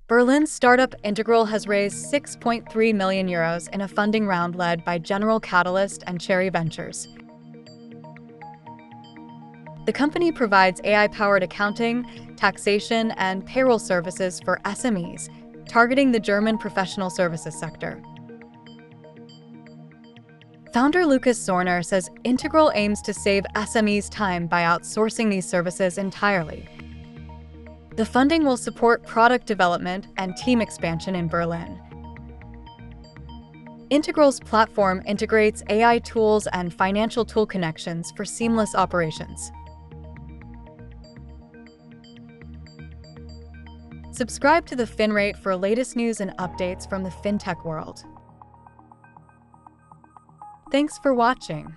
Berlin's startup Integral has raised 6.3 million euros in a funding round led by General Catalyst and Cherry Ventures. The company provides AI-powered accounting, taxation, and payroll services for SMEs, targeting the German professional services sector. Founder Lucas Zorner says Integral aims to save SMEs time by outsourcing these services entirely. The funding will support product development and team expansion in Berlin. Integral's platform integrates AI tools and financial tool connections for seamless operations. Subscribe to the FinRate for latest news and updates from the fintech world. Thanks for watching.